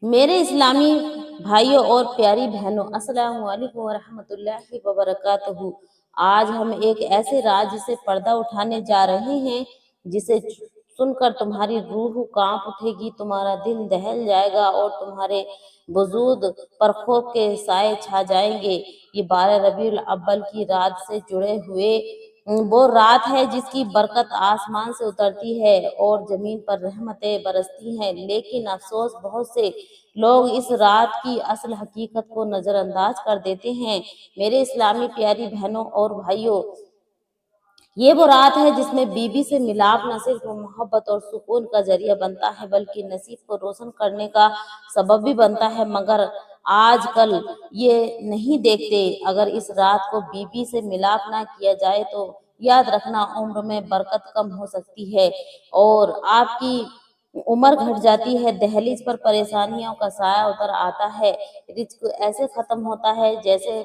मेरे इस्लामी भाइयों और प्यारी बहनों, अस्सलाम वालेकुम वरहमतुल्लाहि वबरकातुहू। आज हम एक ऐसे राज से पर्दा उठाने जा रहे हैं जिसे सुनकर तुम्हारी रूह कांप उठेगी, तुम्हारा दिल दहल जाएगा और तुम्हारे वजूद पर खौफ के साए छा जाएंगे। ये 12 रबीउल अव्वल की रात से जुड़े हुए वो रात है जिसकी बरकत आसमान से उतरती है और जमीन पर रहमतें बरसती हैं। लेकिन अफसोस, बहुत से लोग इस रात की असल हकीकत को नजरअंदाज कर देते हैं। मेरे इस्लामी प्यारी बहनों और भाइयों, ये वो रात है जिसमें बीबी से मिलाप न सिर्फ मोहब्बत और सुकून का जरिया बनता है बल्कि नसीब को रोशन करने का सबब भी बनता है। मगर आजकल ये नहीं देखते। अगर इस रात को बीबी से मिलाप ना किया जाए तो याद रखना, उम्र में बरकत कम हो सकती है और आपकी उम्र घट जाती है। दहलीज पर परेशानियों का साया उतर आता है। रिज्क ऐसे खत्म होता है जैसे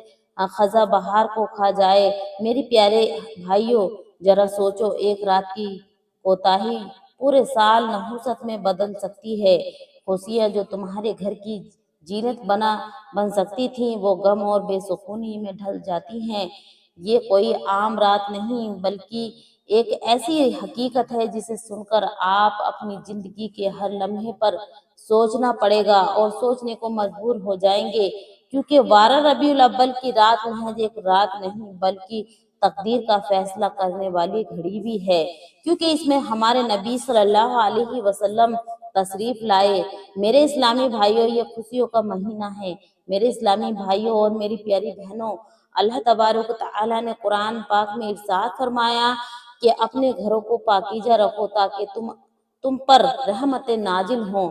खजा बहार को खा जाए। मेरी प्यारे भाइयों, जरा सोचो, एक रात की कोताही पूरे साल नहुसत में बदल सकती है। खुशियां जो तुम्हारे घर की जीनत बन सकती थी, वो गम और बेसुकूनी में ढल जाती हैं। ये कोई आम रात नहीं बल्कि एक ऐसी हकीकत है जिसे सुनकर आप अपनी जिंदगी के हर लम्हे पर सोचना पड़ेगा और सोचने को मजबूर हो जाएंगे, क्योंकि 12 रबीउल अव्वल की रात महज एक रात नहीं बल्कि तकदीर का फैसला करने वाली घड़ी भी है, क्योंकि इसमें हमारे नबी सल्लल्लाहु अलैहि वसल्लम तशरीफ लाए। मेरे इस्लामी भाइयों, ये खुशियों का महीना है। मेरे इस्लामी भाइयों और मेरी प्यारी बहनों, अल्लाह तबारक तआला ने कुरान पाक में इरशाद फरमाया कि अपने घरों को पाकीज़ा रखो ताकि तुम पर रहमतें नाजिल हों।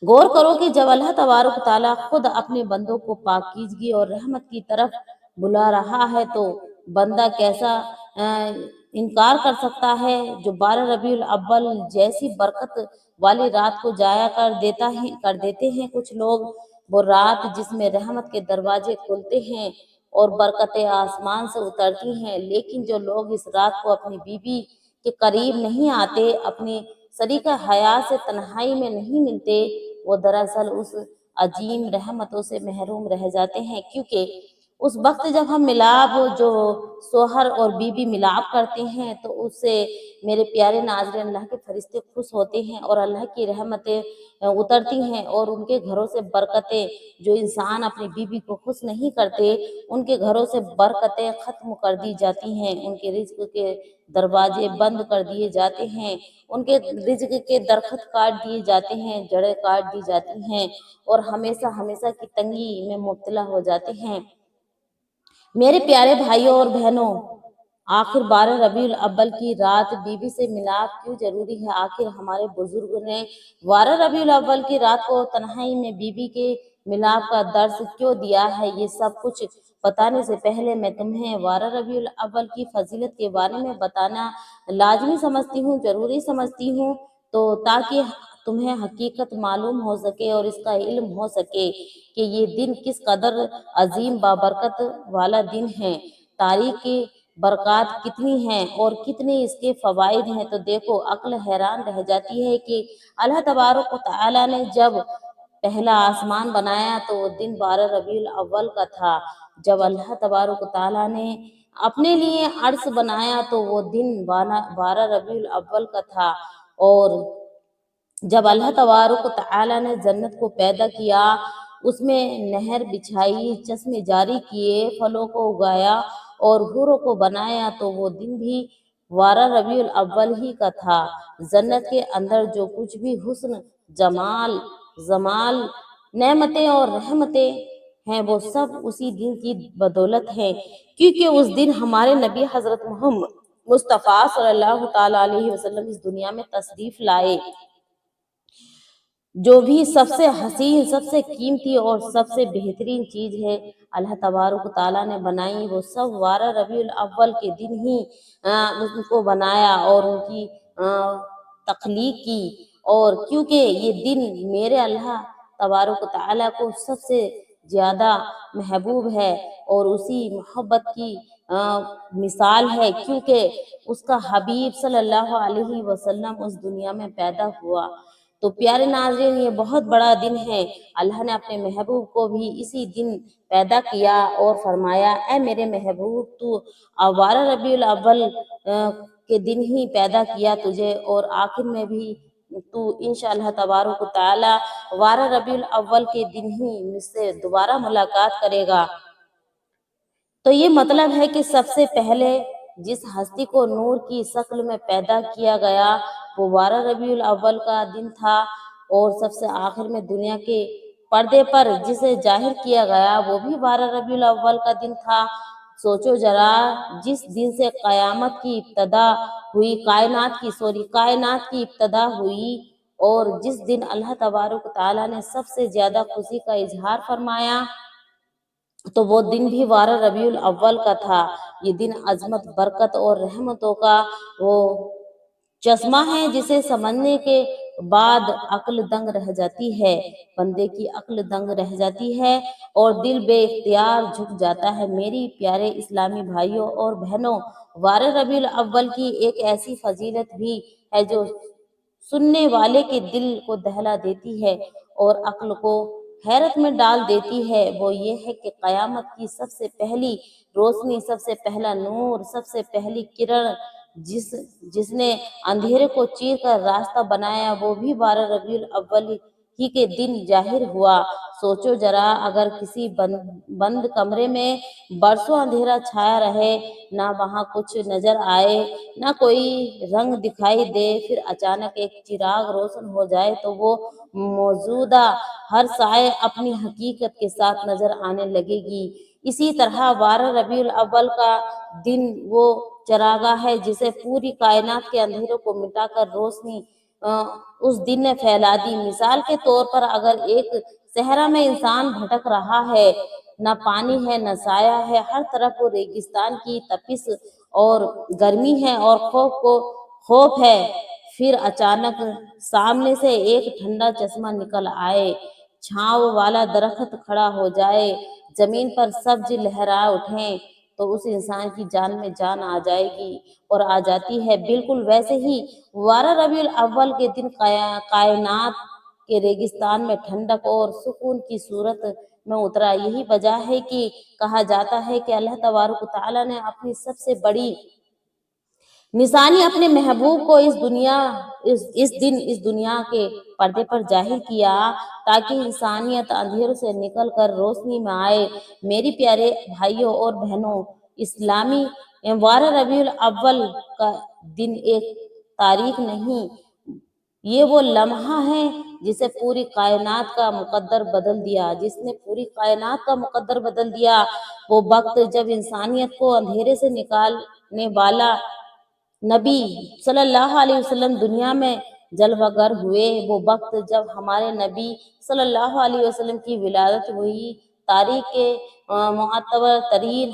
गौर करो कि जब अल्लाह तबारक ताला खुद अपने बंदों को पाकीज़गी और रहमत की तरफ बुला रहा है तो बंदा कैसा इनकार कर सकता है। जो 12 रबीउल अव्वल जैसी बरकत वाली रात को जाया कर देते हैं कुछ लोग, वो रात जिसमें रहमत के दरवाजे खुलते हैं और बरकतें आसमान से उतरती हैं। लेकिन जो लोग इस रात को अपनी बीबी के करीब नहीं आते, अपनी सरीका हया से तन्हाई में नहीं मिलते, वो दरअसल उस अजीम रहमतों से महरूम रह जाते हैं। क्योंकि उस वक्त जब हम मिलाप, जो सोहर और बीबी मिलाप करते हैं, तो उससे मेरे प्यारे नाज़रीन अल्लाह के फरिश्ते खुश होते हैं और अल्लाह की रहमतें उतरती हैं और उनके घरों से बरकतें, जो इंसान अपनी बीबी को खुश नहीं करते, उनके घरों से बरकतें खत्म कर दी जाती हैं। उनके रिज्क के दरवाजे बंद कर दिए जाते हैं, उनके रिज्क के दरखत काट दिए जाते हैं, जड़ें काट दी जाती हैं और हमेशा हमेशा की तंगी में मुब्तला हो जाते हैं। मेरे प्यारे भाइयों और बहनों, आखिर 12 रबीउल अव्वल की रात बीबी से मिलाप क्यों जरूरी है? आखिर हमारे बुजुर्ग ने 12 रबीउल अव्वल की रात को तन्हाई में बीबी के मिलाप का दर्स क्यों दिया है? ये सब कुछ बताने से पहले मैं तुम्हें 12 रबीउल अव्वल की फजीलत के बारे में बताना लाजमी समझती हूँ, जरूरी समझती हूँ, तो ताकि तुम्हें हकीकत मालूम हो सके और इसका इल्म हो सके कि ये दिन किस कदर अजीम बाबरकत वाला दिन है। तारीख की बरक़ात कितनी हैं और कितने इसके फ़वाइद हैं, तो देखो अक्ल हैरान रह जाती है कि अल्लाह तबारक व तआला ने जब पहला आसमान बनाया तो वो दिन 12 रबीउल अव्वल का था। जब अल्लाह तबारक व तआला ने अपने लिए अर्श बनाया तो वो दिन 12 रबीउल अव्वल का था। और जब अल्लाह तबारक व तआला ने जन्नत को पैदा किया, उसमें नहर बिछाई, चश्मे जारी किए, फलों को उगाया और हूरों को बनाया, तो वो दिन भी 12 रबीउल अव्वल ही का था। जन्नत के अंदर जो कुछ भी हुस्न, जमाल, जमाल, नेमतें और रहमतें हैं, वो सब उसी दिन की बदौलत है, क्योंकि उस दिन हमारे नबी हजरत मोहम्मद मुस्तफ़ा सल्लल्लाहु ताला अलैहि वसल्लम इस दुनिया में तशरीफ लाए। जो भी सबसे हसीन, सबसे कीमती और सबसे बेहतरीन चीज है अल्लाह तबारक ताला ने बनाई, वो सब 12 रबीउल अव्वल के दिन ही उनको बनाया और उनकी तख्लीक की। और क्योंकि ये दिन मेरे अल्लाह तबारक ताला को सबसे ज्यादा महबूब है और उसी मोहब्बत की मिसाल है, क्योंकि उसका हबीब सल्लल्लाहु अलैहि वसल्लम उस दुनिया में पैदा हुआ। تو پیارے ناظرین، یہ بہت بڑا دن ہے۔ اللہ نے اپنے محبوب کو بھی اسی دن پیدا کیا اور فرمایا، اے میرے محبوب، تو 12 ربیع الاول کے دن ہی پیدا کیا تجھے، اور آخر میں بھی تو انشاءاللہ تبارک و تعالی 12 ربیع الاول کے دن ہی مجھ سے دوبارہ ملاقات کرے گا۔ تو یہ مطلب ہے کہ سب سے پہلے جس ہستی کو نور کی شکل میں پیدا کیا گیا وہ 12 ربیع الاول کا دن تھا، اور سب سے آخر میں دنیا کے پردے پر جسے ظاہر کیا گیا وہ بھی 12 ربیع الاول کا دن تھا۔ سوچو ذرا، جس دن سے قیامت کی ابتدا ہوئی، کائنات کی ابتدا ہوئی، اور جس دن اللہ تبارک و تعالیٰ نے سب سے زیادہ خوشی کا اظہار فرمایا، تو وہ دن بھی 12 ربیع الاول کا تھا۔ یہ دن عظمت، برکت اور رحمتوں کا وہ چشمہ ہے جسے سمجھنے کے بعد عقل دنگ رہ جاتی ہے، بندے کی عقل دنگ رہ جاتی ہے اور دل بے اختیار جھک جاتا ہے۔ میری پیارے اسلامی بھائیوں اور بہنوں، 12 ربیع الاول کی ایک ایسی فضیلت بھی ہے جو سننے والے کے دل کو دہلا دیتی ہے اور عقل کو حیرت میں ڈال دیتی ہے۔ وہ یہ ہے کہ قیامت کی سب سے پہلی روشنی، سب سے پہلا نور، سب سے پہلی کرن جس نے اندھیرے کو چیر کر راستہ بنایا، وہ بھی 12 ربیع الاول ہی کے دن ظاہر ہوا۔ سوچو ذرا، اگر کسی بند کمرے میں برسوں اندھیرا چھایا رہے، نہ وہاں کچھ نظر آئے، نہ کوئی رنگ دکھائی دے، پھر اچانک ایک چراغ روشن ہو جائے تو وہ موجودہ ہر سائے اپنی حقیقت کے ساتھ نظر آنے لگے گی۔ اسی طرح 12 ربیع الاول کا دن وہ چراغاہ ہے جسے پوری کائنات کے اندھیروں کو مٹا کر روشنی اس دن نے پھیلا دی۔ مثال کے طور پر اگر ایک صحرا میں انسان بھٹک رہا ہے، نہ پانی ہے نہ سایہ ہے، ہر طرف ریگستان کی تپش اور گرمی ہے اور خوف ہے، پھر اچانک سامنے سے ایک ٹھنڈا چشمہ نکل آئے، چھاؤں والا درخت کھڑا ہو جائے، زمین پر سبز لہرا اٹھیں، تو اس انسان کی جان میں جان آ جائے گی اور آ جاتی ہے۔ بالکل ویسے ہی 12 ربیع الاول کے دن کائنات کے ریگستان میں ٹھنڈک اور سکون کی صورت میں اترا۔ یہی وجہ ہے کہ کہا جاتا ہے کہ اللہ تبارک و تعالیٰ نے اپنی سب سے بڑی نشانی اپنے محبوب کو اس دن اس دنیا کے پردے پر ظاہر کیا تاکہ انسانیت اندھیروں سے نکل کر روشنی میں آئے۔ میری پیارے بھائیوں اور بہنوں، اسلامی 12 ربیع الاول کا دن ایک تاریخ نہیں، یہ وہ لمحہ ہے جس نے پوری کائنات کا مقدر بدل دیا۔ وہ وقت جب انسانیت کو اندھیرے سے نکالنے والا نبی صلی اللہ علیہ وسلم دنیا میں جلوہ گر ہوئے، وہ وقت جب ہمارے نبی صلی اللہ علیہ وسلم کی ولادت ہوئی، تاریخ کے معتبر ترین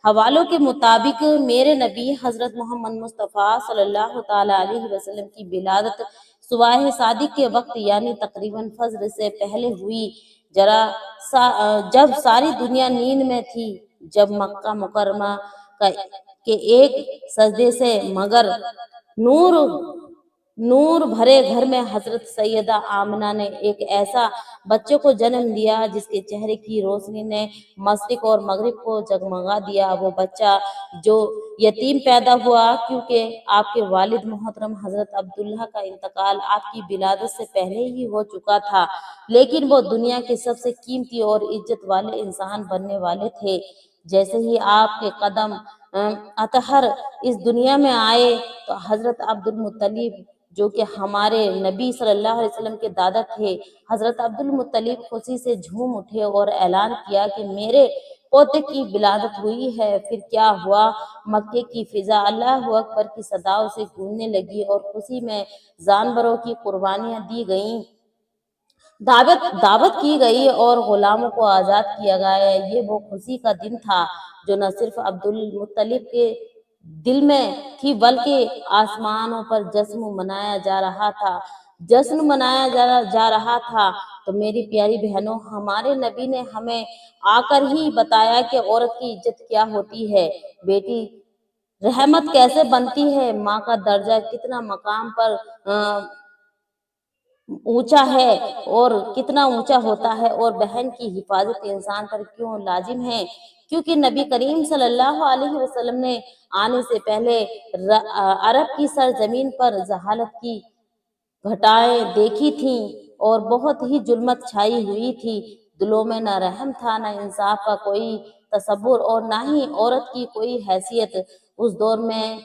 حوالوں کے مطابق میرے نبی حضرت محمد مصطفیٰ صلی اللہ تعالیٰ علیہ وسلم کی ولادت صبح صادق کے وقت یعنی تقریباً فجر سے پہلے ہوئی، جب ساری دنیا نیند میں تھی، جب مکہ مکرمہ کے ایک سجدے سے مگر نور بھرے گھر میں حضرت سیدہ آمنہ نے ایک ایسا بچے کو جنم دیا جس کے چہرے کی روشنی نے مشرق اور مغرب کو جگمگا دیا۔ وہ بچہ جو یتیم پیدا ہوا کیونکہ آپ کے والد محترم حضرت عبداللہ کا انتقال آپ کی ولادت سے پہلے ہی ہو چکا تھا، لیکن وہ دنیا کے سب سے قیمتی اور عزت والے انسان بننے والے تھے۔ جیسے ہی آپ کے قدم اطہر اس دنیا میں آئے تو حضرت عبدالمطلب، جو کہ ہمارے نبی صلی اللہ علیہ وسلم کے دادا تھے، حضرت عبدالمطلب خوشی سے جھوم اٹھے اور اعلان کیا کہ میرے پوتے کی ولادت ہوئی ہے۔ پھر کیا ہوا، مکے کی فضا اللہ اکبر کی صداؤں سے گونجنے لگی اور خوشی میں جانوروں کی قربانیاں دی گئیں، دعوت کی گئی اور غلاموں کو آزاد کیا گیا۔ یہ وہ خوشی کا دن تھا جو نہ صرف عبدالمطلب کے دل میں تھی بلکہ آسمانوں پر جشن منایا جا رہا تھا۔ تو میری پیاری بہنوں، ہمارے نبی نے ہمیں آ کر ہی بتایا کہ عورت کی عزت کیا ہوتی ہے۔ بیٹی रहमत कैसे बनती है, माँ का दर्जा कितना मकाम पर ऊंचा है और कितना ऊंचा होता है, और बहन की हिफाजत इंसान पर क्यों लाजिम है, क्योंकि नबी करीम सल्लल्लाहु अलैहि वसल्लम ने आने से पहले अरब की सरजमीन पर जहालत की घटाएं देखी थीं और बहुत ही जुल्मत छाई हुई थी। दिलों में न रहम था, न इंसाफ का कोई तसव्वुर, और ना ही औरत की कोई हैसियत। उस दौर में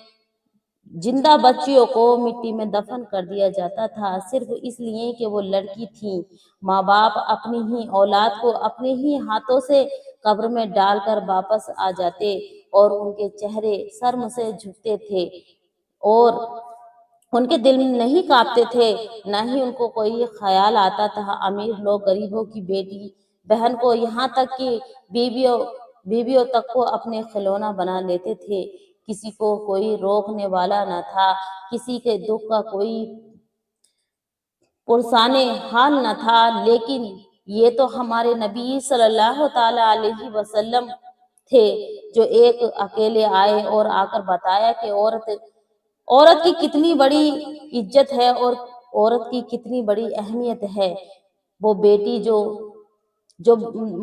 जिंदा बच्चियों को मिट्टी में दफन कर दिया जाता था, सिर्फ इसलिए कि वो लड़की थी। माँ बाप अपनी ही औलाद को अपने ही हाथों से कब्र में डालकर वापस आ जाते और उनके चेहरे शर्म से झुकते थे, और उनके दिल नहीं कांपते थे, न ही उनको कोई ख्याल आता था अमीर लोग गरीबों की बेटी बहन को, यहाँ तक कि बीवियों बीवियों तक को अपने खिलौना बना लेते थे। किसी को कोई रोकने वाला न था, किसी के दुख का कोई पुरसाने हाल न था। लेकिन ये तो हमारे नबी सल्लल्लाहु ताला अलैहि वसल्लम थे, जो एक अकेले आए और आकर बताया कि औरत औरत की कितनी बड़ी इज्जत है और औरत की कितनी बड़ी अहमियत है। वो बेटी जो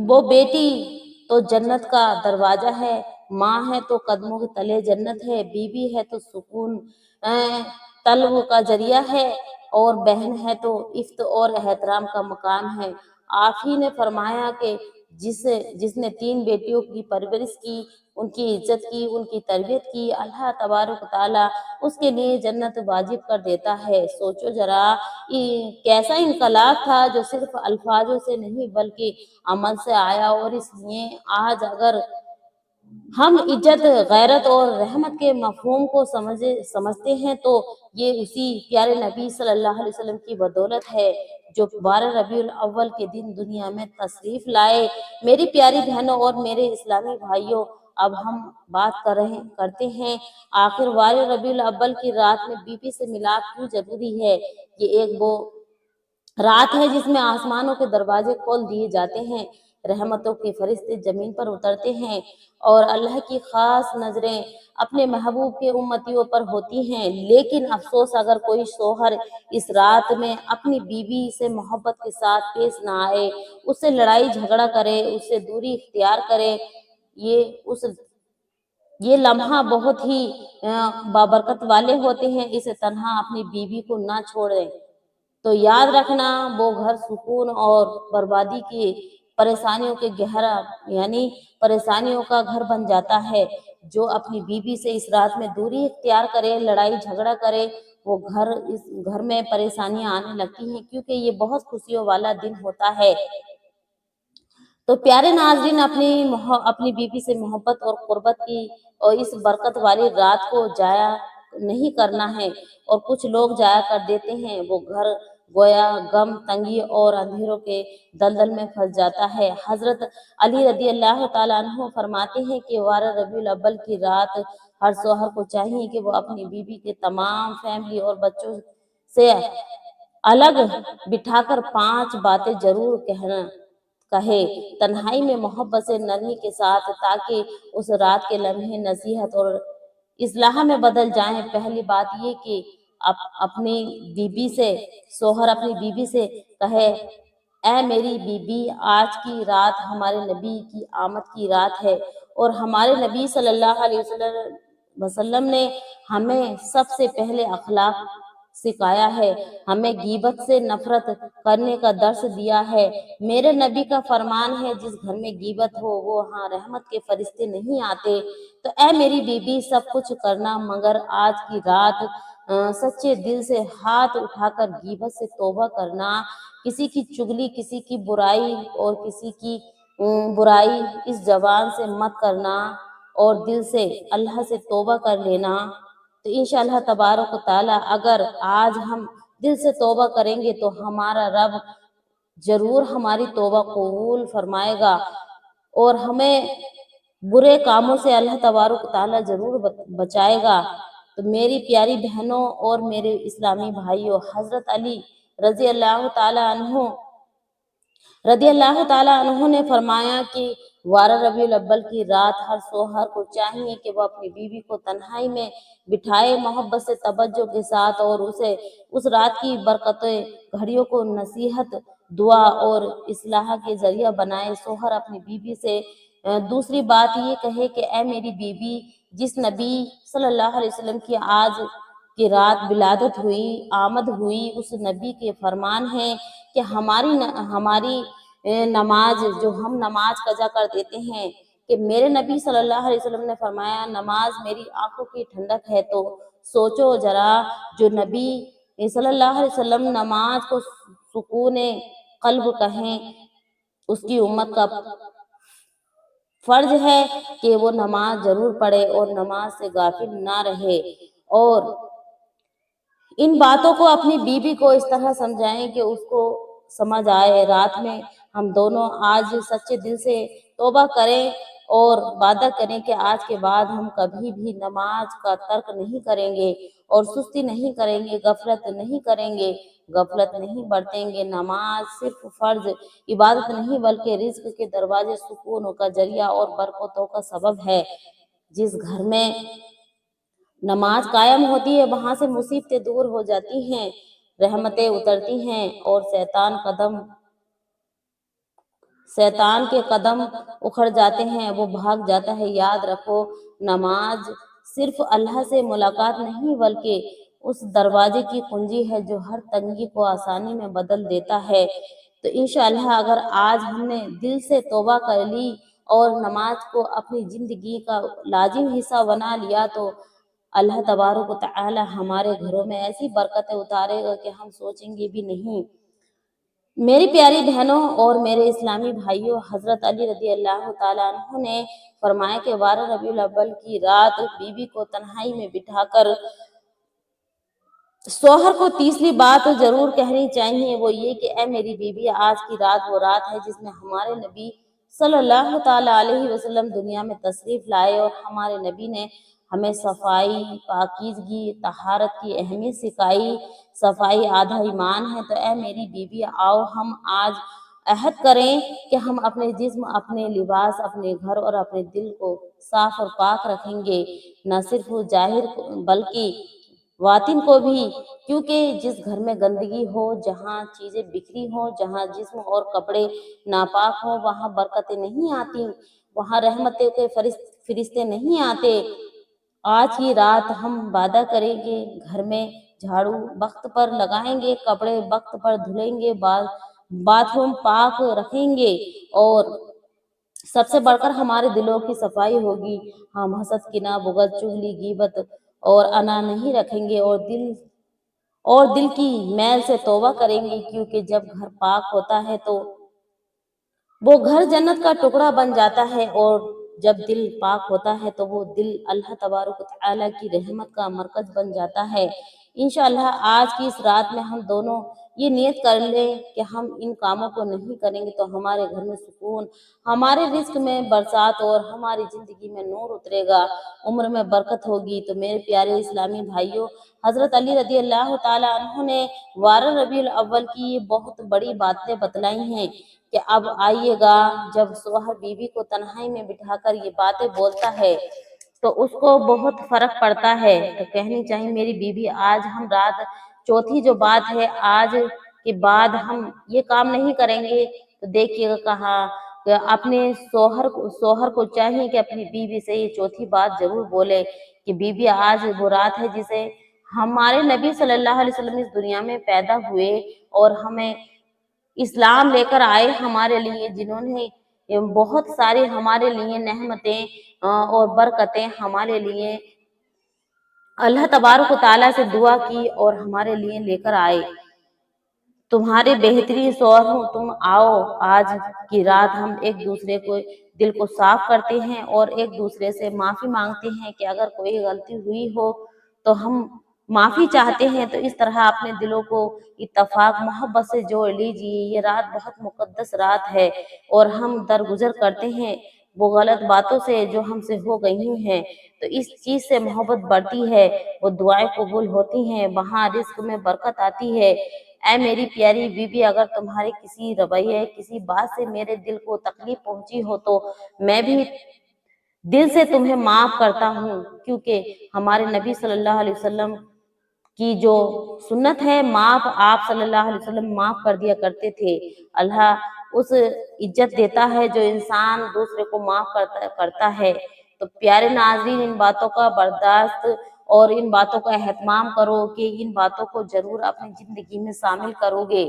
वो बेटी तो जन्नत का दरवाजा है, माँ है तो कदमों के तले जन्नत है, बीवी है तो सुकून तलब का जरिया है, और बहन है तो इफ्त और एहतराम का मकाम है। आप ही ने फरमाया कि जिसने 3 बेटियों की परवरिश की, उनकी इज्जत की, उनकी तरबियत की, अल्लाह तबारक ताला उसके लिए जन्नत वाजिब कर देता है। सोचो जरा, कैसा इनकलाब था जो सिर्फ अल्फाजों से नहीं बल्कि अमल से आया। और इसलिए आज अगर हम इज्जत, गैरत और रहमत के मफहूम को समझते हैं तो ये उसी प्यारे नबी सल्लल्लाहु अलैहि वसल्लम की बदौलत है, जो 12 रबीउल अव्वल के दिन दुनिया में तशरीफ लाए। मेरी प्यारी बहनों और मेरे इस्लामी भाइयों, अब हम बात करते हैं आखिर 12 रबीउल अव्वल की रात में बीबी से मिलाप क्यों जरूरी है। ये एक वो रात है जिसमें आसमानों के दरवाजे खोल दिए जाते हैं, रहमतों के फरिश्ते जमीन पर उतरते हैं, और अल्लाह की खास नजरें अपने महबूब के उम्मतियों पर होती हैं। लेकिन अफसोस, अगर कोई शोहर इस रात में अपनी बीवी से मोहब्बत के साथ पेश ना आए, उससे लड़ाई झगड़ा करे, उससे दूरी इख्तियार करे, ये उस ये लम्हा बहुत ही बाबरकत वाले होते हैं। इसे तन्हा अपनी बीवी को ना छोड़े, तो याद रखना वो घर सुकून और बर्बादी की परेशानियों के गहरा यानी परेशानियों का घर बन जाता है। जो अपनी बीवी से इस रात में दूरी इख्तियार करे, लड़ाई झगड़ा करे, वो इस घर में परेशानियां आने लगती हैं, क्योंकि ये बहुत खुशियों वाला दिन होता है। तो प्यारे नाज़रीन, अपनी बीवी से मोहब्बत और कुर्बत की और इस बरकत वाली रात को जाया नहीं करना है, और कुछ लोग जाया कर देते हैं। वो घर गोया गम, तंगी और अंधेरों के दलदल में फंस जाता है। हजरत अली रदी अल्लाह ताला अन्हु फरमाते हैं कि 12 रबीउल अव्वल की रात हर शौहर को चाहिए कि वो अपनी बीवी के तमाम फैमिली और बच्चों से अलग बिठाकर 5 बातें जरूर कहे, तन्हाई में मोहब्बत से, नरमी के साथ, ताकि उस रात के लम्हे नसीहत और इस्लाह में बदल जाएं। पहली बात ये कि अपनी बीबी से शोहर अपनी बीबी से कहे, ऐ मेरी बीबी, आज की रात हमारे नबी की आमद की रात है, और हमारे नबी सल्लल्लाहु अलैहि वसल्लम ने हमें सबसे पहले अखलाक सिखाया है, हमें गीबत से नफरत करने का दर्स दिया है। मेरे नबी का फरमान है, जिस घर में गीबत हो वो वहाँ रहमत के फरिश्ते नहीं आते। तो ऐ मेरी बीबी, सब कुछ करना मगर आज की रात सच्चे दिल से हाथ उठाकर गीबत से तौबा करना, किसी की चुगली, किसी की बुराई और किसी की बुराई इस जबान से मत करना, और दिल से अल्लाह से तौबा कर लेना। तो इंशाअल्लाह तबारक ताला अगर आज हम दिल से तौबा करेंगे तो हमारा रब जरूर हमारी तौबा कबूल फरमाएगा, और हमें बुरे कामों से अल्लाह तबारक ताला जरूर बचाएगा। तो मेरी प्यारी बहनों और मेरे इस्लामी भाइयों, हजरत अली रजी अल्लाह ताला अन्हु ने फरमाया कि 12 रबीउल अव्वल की रात हर शौहर को चाहिए कि वो अपनी बीवी को तन्हाई में बिठाए, मोहब्बत से तवज्जो के साथ, और उसे उस रात की बरकतें घड़ियों को नसीहत, दुआ और इस्लाह के जरिया बनाए। शौहर अपनी बीवी से दूसरी बात ये कहे कि ए मेरी बीवी, जिस नबी सल्लल्लाहु अलैहि वसल्लम की आज की रात विलादत हुई, आमद हुई, उस नबी के फरमान है कि हमारी नमाज, जो हम नमाज कजा कर देते हैं, कि मेरे नबी सल्लल्लाहु अलैहि वसल्लम ने फरमाया नमाज मेरी आंखों की ठंडक है। तो सोचो जरा, जो नबी सल्लल्लाहु अलैहि वसल्लम नमाज को सुकून कल्ब कहें, उसकी उम्मत का फर्ज है कि वो नमाज जरूर पढ़े और नमाज से गाफिल ना रहे। और इन बातों को अपनी बीवी को इस तरह समझाएं कि उसको समझ आए। रात में हम दोनों आज सच्चे दिल से तौबा करें और वादा करें कि आज के बाद हम कभी भी नमाज का तर्क नहीं करेंगे और सुस्ती नहीं करेंगे, गफलत नहीं करेंगे, गफलत नहीं बरतेंगे। नमाज सिर्फ फर्ज इबादत नहीं बल्कि रिज्क के दरवाजे, सुकून का जरिया और बरकतों का सबब है। जिस घर में नमाज कायम होती है वहां से मुसीबतें दूर हो जाती हैं, रहमतें उतरती हैं और शैतान के कदम उखड़ जाते हैं, वो भाग जाता है। याद रखो, नमाज सिर्फ अल्लाह से मुलाकात नहीं बल्कि उस दरवाजे की कुंजी है जो हर तंगी को आसानी में बदल देता है। तो इंशाअल्लाह अगर आज हमने दिल से तौबा कर ली और नमाज को अपनी जिंदगी का लाजिम हिस्सा बना लिया, तो अल्लाह तबारक व तआला हमारे घरों में ऐसी बरकतें उतारेगा कि हम सोचेंगे भी नहीं। मेरी प्यारी बहनों और मेरे इस्लामी भाइयों, हजरत अली रज़ी अल्लाह ताला अन्हु ने फरमाया कि 12 रबीउल अव्वल की रात बीवी को तन्हाई में बिठाकर शौहर को तीसरी बात तो जरूर कहनी चाहिए, वो ये कि ए मेरी बीवी, आज की रात वो रात है जिसमें हमारे नबी सल्लल्लाहु ताला अलैहि वसल्लम दुनिया में तशरीफ लाए और हमारे नबी ने हमें सफाई, पाकीज़गी, तहारत की अहमियत सिखाई। सफाई आधा ईमान है। तो ए मेरी बीवी, आओ हम आज अहद करें कि हम अपने जिस्म, अपने लिबास, अपने घर और अपने दिल को साफ और पाक रखेंगे, न सिर्फ जाहिर बल्कि वातिन को भी। क्योंकि जिस घर में गंदगी हो, जहाँ चीजें बिखरी हो, जहाँ जिस्म और कपड़े नापाक हो, वहाँ बरकतें नहीं आती, वहाँ रहमतें के फरिश्ते नहीं आते। आज की रात हम वादा करेंगे, घर में झाड़ू वक्त पर लगाएंगे, कपड़े वक्त पर धुलेंगे, बाथरूम पाक रखेंगे और सबसे बढ़कर हमारे दिलों की सफाई होगी। हम हसद, किना, बुग़्ज़, चुगली, गीबत और अना नहीं रखेंगे और दिल की मैल से तौबा करेंगे। क्योंकि जब घर पाक होता है तो वो घर जन्नत का टुकड़ा बन जाता है, और जब दिल पाक होता है तो वो दिल अल्लाह तबारक व तआला की रहमत का मरकज बन जाता है। इंशाअल्लाह आज की इस रात में हम दोनों ये नियत कर लें कि हम इन कामों को नहीं करेंगे तो हमारे घर में सुकून, हमारे रिस्क में बरसात और हमारी जिंदगी में नूर उतरेगा, उम्र में बरकत होगी। तो मेरे प्यारे इस्लामी भाइयों, हजरत अली रज़ी अल्लाह ताला अन्हु ने 12 रबीउल अव्वल की बहुत बड़ी बातें बतलाई हैं कि अब आइएगा, जब शौहर बीवी को तन्हाई में बिठाकर ये बातें बोलता है तो उसको बहुत फर्क पड़ता है। तो कहनी चाहिए, मेरी बीवी, आज हम रात चौथी जो बात है, आज के बाद हम ये काम नहीं करेंगे। तो देखिएगा कहा कि अपने शौहर को चाहिए कि अपनी बीवी से ये चौथी बात जरूर बोले कि बीवी, आज वो रात है जिसे हमारे नबी सल्लल्लाहु अलैहि वसल्लम इस दुनिया में पैदा हुए और हमें इस्लाम लेकर आए हमारे लिए, जिन्होंने बहुत सारी हमारे लिए नेमतें और बरकतें हमारे लिए अल्लाह तबारक व तआला से दुआ की और हमारे लिए लेकर आए। तुम्हारे बेहतरीन शौहर हूँ, तुम आओ। आज की रात हम एक दूसरे को दिल को साफ करते हैं और एक दूसरे से माफी मांगते हैं कि अगर कोई गलती हुई हो तो हम माफी चाहते हैं। तो इस तरह अपने दिलों को इत्तफाक मोहब्बत से जोड़ लीजिए। ये रात बहुत मुकद्दस रात है और हम दरगुजर करते हैं वो गलत बातों से जो हमसे हो गई हैं। तो इस चीज से मोहब्बत बढ़ती है, वो दुआएं कबूल होती हैं, वहाँ रिस्क में बरकत आती है। اے میری پیاری بیوی، اگر تمہارے کسی رویے، کسی بات سے میرے دل کو تکلیف پہنچی ہو تو میں بھی دل سے تمہیں معاف کرتا ہوں، کیونکہ ہمارے نبی صلی اللہ علیہ وسلم کی جو سنت ہے، معاف، آپ صلی اللہ علیہ وسلم معاف کر دیا کرتے تھے۔ اللہ اس عزت دیتا ہے جو انسان دوسرے کو معاف کرتا ہے۔ تو پیارے ناظرین، ان باتوں کا برداشت اور ان باتوں کا اہتمام کرو کہ ان باتوں کو ضرور اپنی زندگی میں شامل کرو گے۔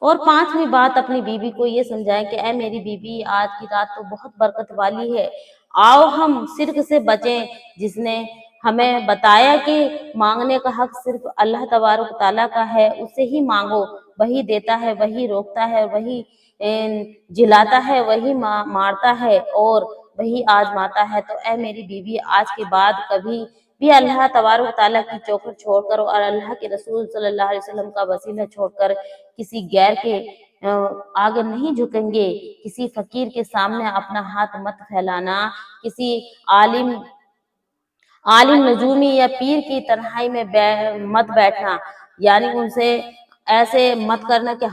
اور پانچویں بات، اپنی بیوی کو یہ سمجھائیں کہ اے میری بیوی، آج کی رات تو بہت برکت والی ہے، آؤ ہم شرک سے بچیں، جس نے ہمیں بتایا کہ مانگنے کا حق صرف اللہ تبارک و تعالیٰ کا ہے، اس سے ہی مانگو، وہی دیتا ہے، وہی روکتا ہے، وہی جلاتا ہے، وہی مارتا ہے اور وہی آزماتا ہے۔ تو اے میری بیوی، آج کے بعد کبھی بھی اللہ تبارک و تعالیٰ کی چوکھٹ چھوڑ کر اور اللہ کے رسول صلی اللہ علیہ وسلم کا وسیلہ چھوڑ کر کسی غیر کے آگے نہیں جھکیں گے، کسی فقیر کے سامنے اپنا ہاتھ مت پھیلانا، کسی عالم نجومی یا پیر کی تنہائی میں مت بیٹھنا، یعنی ان سے ایسے مت کرنا کہ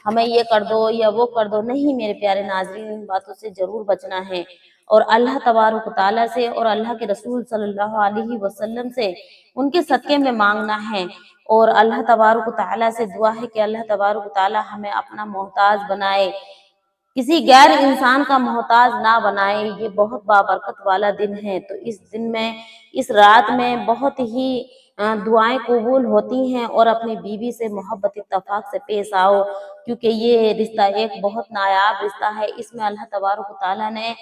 ہمیں یہ کر دو یا وہ کر دو، نہیں میرے پیارے ناظرین، ان باتوں سے ضرور بچنا ہے اور اللہ تبارک و تعالیٰ سے اور اللہ کے رسول صلی اللہ علیہ وسلم سے ان کے صدقے میں مانگنا ہے، اور اللہ تبارک و تعالیٰ سے دعا ہے کہ اللہ تبارک و تعالیٰ ہمیں اپنا محتاج بنائے، کسی غیر انسان کا محتاج نہ بنائے۔ یہ بہت بابرکت والا دن ہے، تو اس دن میں، اس رات میں بہت ہی دعائیں قبول ہوتی ہیں، اور اپنی بیوی سے محبت اتفاق سے پیش آؤ، کیونکہ یہ رشتہ ایک بہت نایاب رشتہ ہے، اس میں اللہ تبارک و تعالیٰ نے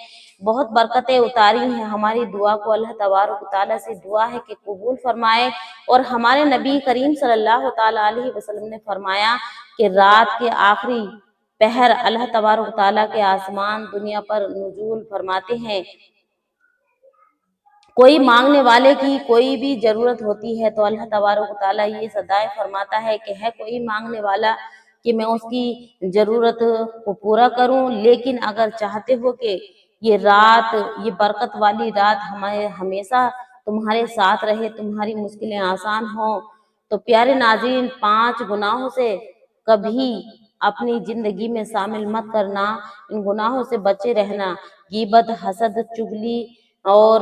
بہت برکتیں اتاری ہیں۔ ہماری دعا کو اللہ تبارک و تعالیٰ سے دعا ہے کہ قبول فرمائے، اور ہمارے نبی کریم صلی اللہ تعالیٰ علیہ وسلم نے فرمایا کہ رات کے آخری پہر اللہ تبارک و تعالیٰ کے آسمان دنیا پر نزول فرماتے ہیں، کوئی مانگنے والے کی کوئی بھی ضرورت ہوتی ہے تو اللہ تبارک و تعالیٰ یہ صدائے فرماتا ہے کہ ہے کوئی مانگنے والا کہ میں اس کی ضرورت کو پورا کروں، لیکن اگر چاہتے ہو کہ یہ رات، یہ برکت والی رات ہمیں ہمیشہ تمہارے ساتھ رہے، تمہاری مشکلیں آسان ہوں، تو پیارے ناظرین، 5 گناہوں سے کبھی اپنی زندگی میں شامل مت کرنا، ان گناہوں سے بچے رہنا، غیبت، حسد، چغلی اور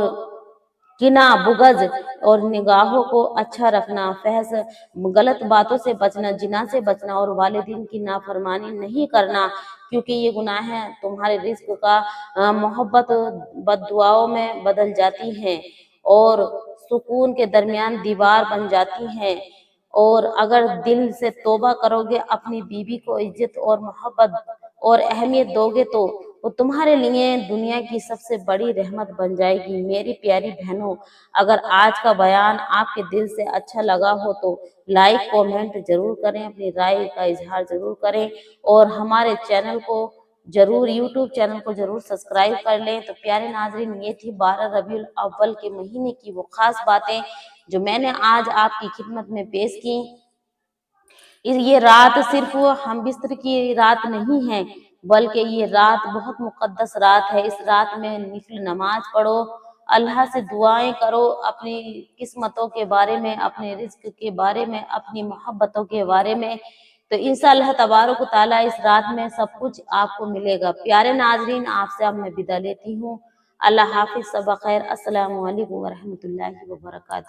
کینہ، بغض اور نگاہوں کو اچھا رکھنا، فحش غلط باتوں سے بچنا، زنا سے بچنا اور والدین کی نافرمانی نہیں کرنا، کیونکہ یہ گناہ تمہارے رزق کا محبت بد دعاؤں میں بدل جاتی ہیں اور سکون کے درمیان دیوار بن جاتی ہیں۔ اور اگر دل سے توبہ کرو گے، اپنی بیوی کو عزت اور محبت اور اہمیت دو گے، تو وہ تمہارے لیے دنیا کی سب سے بڑی رحمت بن جائے گی۔ میری پیاری بہنوں، اگر آج کا بیان آپ کے دل سے اچھا لگا ہو تو لائک، کومنٹ ضرور کریں، اپنی رائے کا اظہار ضرور کریں، اور ہمارے چینل کو ضرور، یوٹیوب چینل کو ضرور سبسکرائب کر لیں۔ تو پیارے ناظرین، یہ تھی 12 ربیع الاول کے مہینے کی وہ خاص باتیں جو میں نے آج آپ کی خدمت میں پیش کی۔ یہ رات صرف ہم بستر کی رات نہیں ہے، بلکہ یہ رات بہت مقدس رات ہے۔ اس رات میں نفل نماز پڑھو، اللہ سے دعائیں کرو، اپنی قسمتوں کے بارے میں، اپنے رزق کے بارے میں، اپنی محبتوں کے بارے میں، تو انشاءاللہ تبارک و تعالیٰ اس رات میں سب کچھ آپ کو ملے گا۔ پیارے ناظرین، آپ سے اب میں ودا لیتی ہوں۔ اللہ حافظ، صبح خیر، السلام علیکم ورحمۃ اللہ وبرکاتہ۔